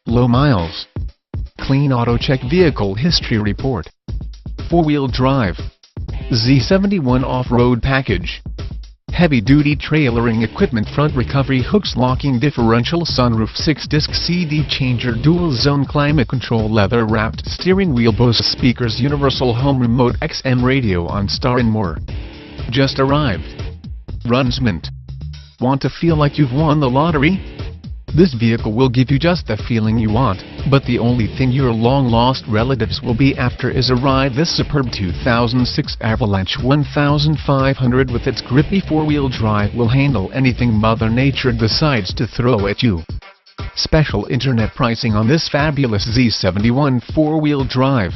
Low miles. Clean auto check vehicle history report. 4-wheel drive. Z71 off-road package. Heavy-duty trailering equipment, front recovery hooks, locking differential, sunroof, 6-disc CD changer, dual-zone climate control, leather-wrapped steering wheel, Bose speakers, universal home remote, XM radio, OnStar and more. Just arrived. Runs mint. Want to feel like you've won the lottery? This vehicle will give you just the feeling you want, but the only thing your long-lost relatives will be after is a ride. This superb 2006 Avalanche 1500 with its grippy 4-wheel drive will handle anything Mother Nature decides to throw at you. Special internet pricing on this fabulous Z71 4-wheel drive